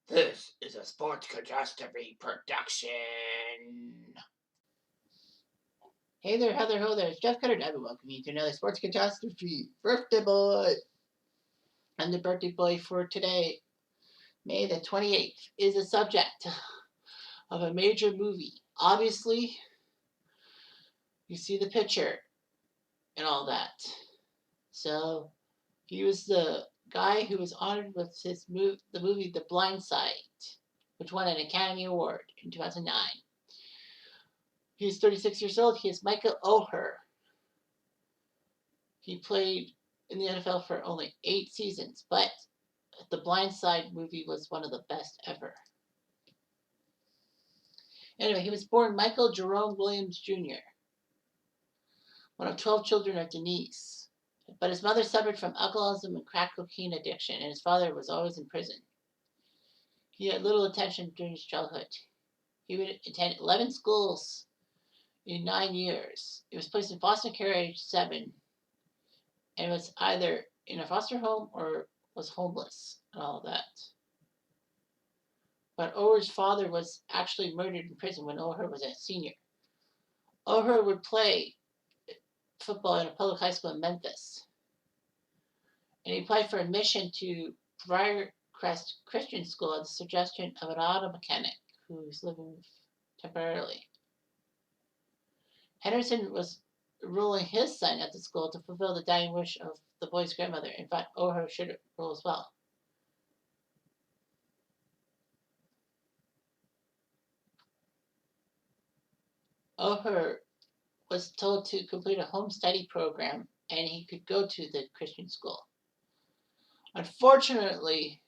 This is a sports catastrophe production. Hey there, Heather, ho there. It's Jeff Cutter, and I welcome you to another sports catastrophe birthday boy. And the birthday boy for today, May the 28th, is the subject of a major movie. Obviously, you see the picture and all that. So, he was the guy who was honored with the movie The Blind Side, which won an Academy Award in 2009. He's 36 years old. He is Michael Oher. He played in the NFL for only 8 seasons, but The Blind Side movie was one of the best ever. Anyway, he was born Michael Jerome Williams Jr., one of 12 children of Denise. But his mother suffered from alcoholism and crack cocaine addiction, and his father was always in prison. He had little attention during his childhood. He would attend 11 schools in 9 years. He was placed in foster care at age 7 and was either in a foster home or was homeless and all that. But Oher's father was actually murdered in prison when Oher was a senior. Oher would play football in a public high school in Memphis. And he applied for admission to Briarcrest Christian School at the suggestion of an auto mechanic who was living temporarily. Henderson was enrolling his son at the school to fulfill the dying wish of the boy's grandmother. In fact, Oher should enroll as well. Oher was told to complete a home study program and he could go to the Christian school. Unfortunately,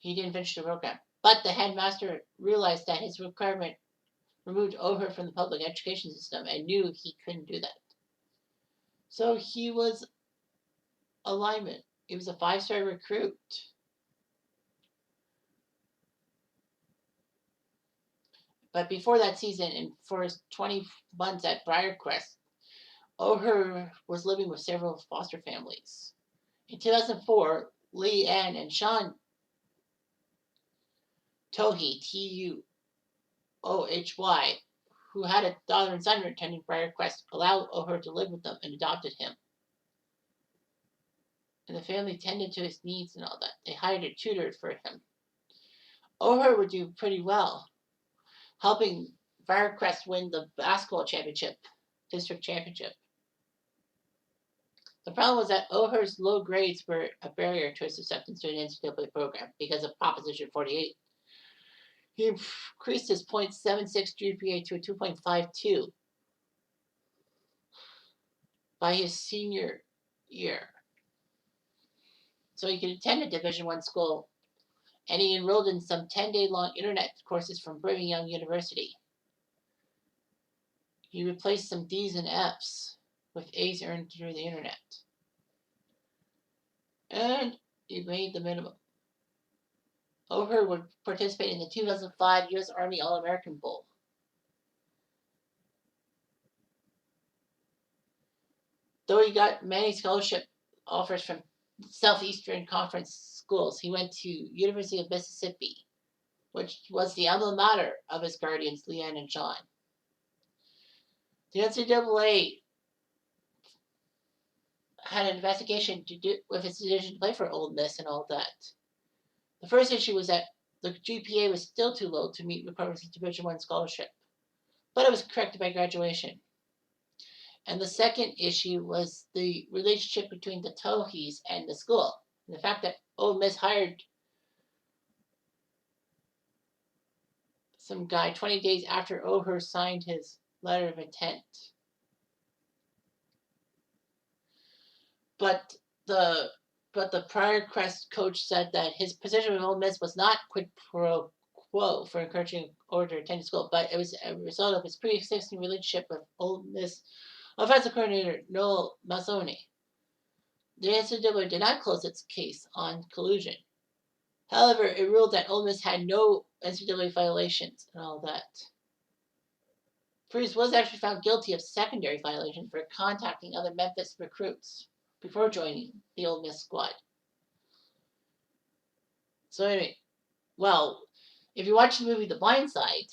he didn't finish the program, but the headmaster realized that his requirement removed Oher from the public education system and knew he couldn't do that. So he was a lineman. He was a 5-star recruit. But before that season, and for his 20 months at Briarcrest, Oher was living with several foster families. In 2004, Lee Ann and Sean Tohy, Tuohy, who had a daughter and son attending Briarcrest, allowed Oher to live with them and adopted him. And the family tended to his needs and all that. They hired a tutor for him. Oher would do pretty well, helping Briarcrest win the basketball championship, district championship. The problem was that Oher's low grades were a barrier to his acceptance to an NCAA program because of Proposition 48. He increased his .76 GPA to a 2.52 by his senior year. So he could attend a Division I school, and he enrolled in some 10-day-long internet courses from Brigham Young University. He replaced some D's and F's with A's earned through the internet. And he made the minimum. Oher would participate in the 2005 U.S. Army All-American Bowl. Though he got many scholarship offers from Southeastern Conference schools, he went to University of Mississippi, which was the alma mater of his guardians, Leanne and John. The NCAA had an investigation to do with his decision to play for Ole Miss and all that. The first issue was that the GPA was still too low to meet requirements of Division I scholarship, but it was corrected by graduation. And the second issue was the relationship between the Tohys and the school, and the fact that Ole Miss hired some guy 20 days after Oher signed his letter of intent. But the Briarcrest coach said that his position with Ole Miss was not quid pro quo for encouraging Oher to attend school, but it was a result of his pre-existing relationship with Ole Miss offensive coordinator Noel Mazzoni. The NCAA did not close its case on collusion. However, it ruled that Ole Miss had no NCAA violations and all that. Freeze was actually found guilty of secondary violation for contacting other Memphis recruits before joining the Ole Miss squad. So anyway, well, if you watch the movie The Blind Side,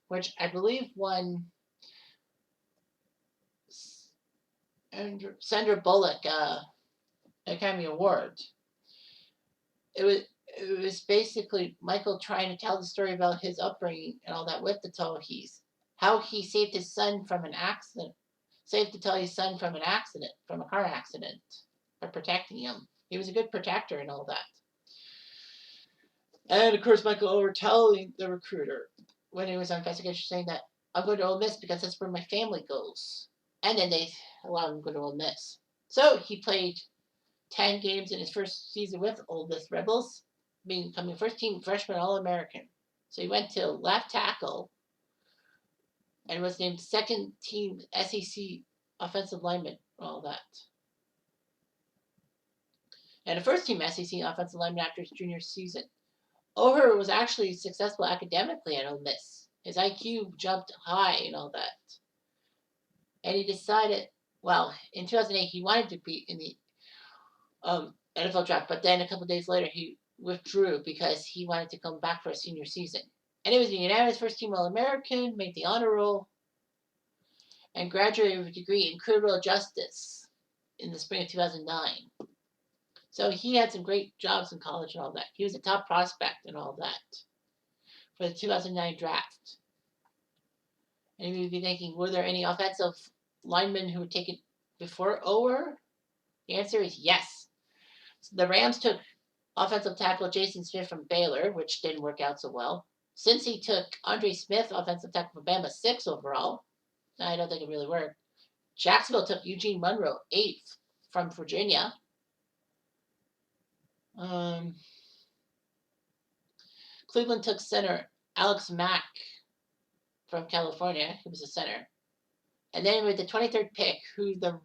which I believe won Sandra Bullock Academy Award, it was basically Michael trying to tell the story about his upbringing and all that with the Tallahese, how he saved his son from an accident, saved the Tallahese son from an accident, from a car accident, by protecting him. He was a good protector and all that. And of course, Michael Oher telling the recruiter when he was on investigation, saying that I'm going to Ole Miss because that's where my family goes. And then they allowed him to go to Ole Miss. So he played 10 games in his first season with Ole Miss Rebels, becoming first team freshman All American. So he went to left tackle and was named second team SEC offensive lineman, all that. And a first team SEC offensive lineman after his junior season. Oher was actually successful academically at Ole Miss. His IQ jumped high and all that. And he decided, well, in 2008, he wanted to be in the NFL draft, but then a couple days later, he withdrew because he wanted to come back for a senior season. And he was a unanimous first team All American, made the honor roll, and graduated with a degree in criminal justice in the spring of 2009. So he had some great jobs in college and all that. He was a top prospect and all that for the 2009 draft. And you would be thinking, were there any offensive linemen who were taken before Oher? The answer is yes. So the Rams took offensive tackle Jason Smith from Baylor, which didn't work out so well. Cincy took Andre Smith, offensive tackle from Bama, 6th overall. I don't think it really worked. Jacksonville took Eugene Monroe, 8th from Virginia. Cleveland took center Alex Mack from California. He was a center. And then with the 23rd pick, who the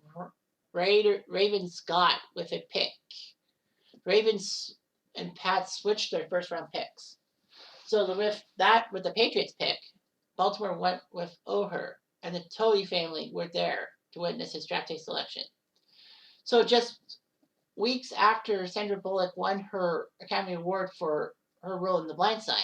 Ravens got with a pick. Ravens and Pats switched their first round picks. So with the Patriots pick, Baltimore went with Oher, and the Toei family were there to witness his draft day selection. So just weeks after Sandra Bullock won her Academy Award for her role in The Blind Side,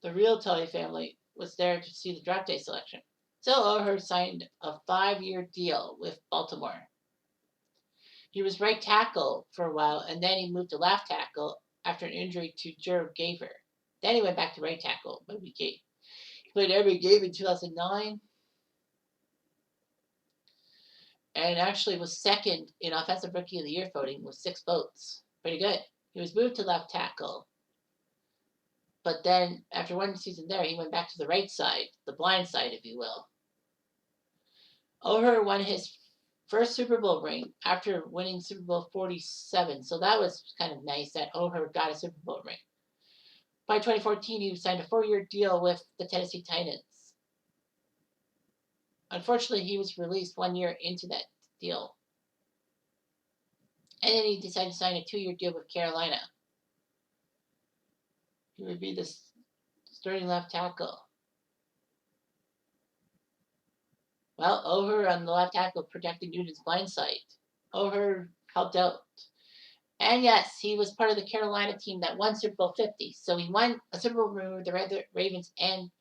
the real Toei family was there to see the draft day selection. So Oher signed a 5-year deal with Baltimore. He was right tackle for a while, and then he moved to left tackle after an injury to Gerald Gaver. Then he went back to right tackle. He played every game in 2009 and actually was second in Offensive Rookie of the Year voting with 6 votes. Pretty good. He was moved to left tackle. But then, after one season there, he went back to the right side, the blind side, if you will. Oher won his first Super Bowl ring after winning Super Bowl 47. So that was kind of nice that Oher got a Super Bowl ring. By 2014, he signed a 4-year deal with the Tennessee Titans. Unfortunately, he was released 1 year into that deal. And then he decided to sign a 2-year deal with Carolina. He would be the starting left tackle. Well, Oher on the left tackle protected Newton's blind side. Oher helped out. And yes, he was part of the Carolina team that won Super Bowl 50. So he won a Super Bowl with the Ravens and...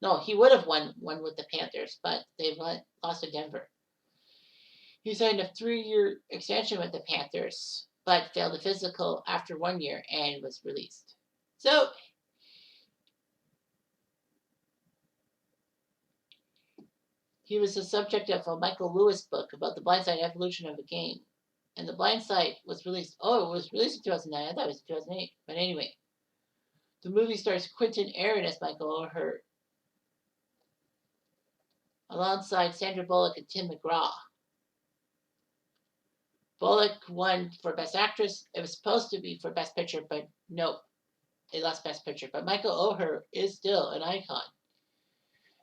No, he would have won one with the Panthers, but they lost to Denver. He signed a 3-year extension with the Panthers, but failed the physical after 1 year and was released. So he was the subject of a Michael Lewis book about the blindside evolution of a game. And the Blind Side was released. Oh, it was released in 2009. I thought it was 2008. But anyway, the movie stars Quentin Aaron as Michael Oher, alongside Sandra Bullock and Tim McGraw. Bullock won for Best Actress. It was supposed to be for Best Picture, but nope. They lost Best Picture. But Michael Oher is still an icon.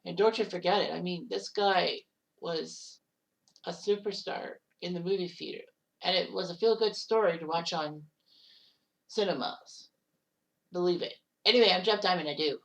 And don't you forget it. I mean, this guy was a superstar in the movie theater. And it was a feel-good story to watch on cinemas. Believe it. Anyway, I'm Jeff Diamond. I do.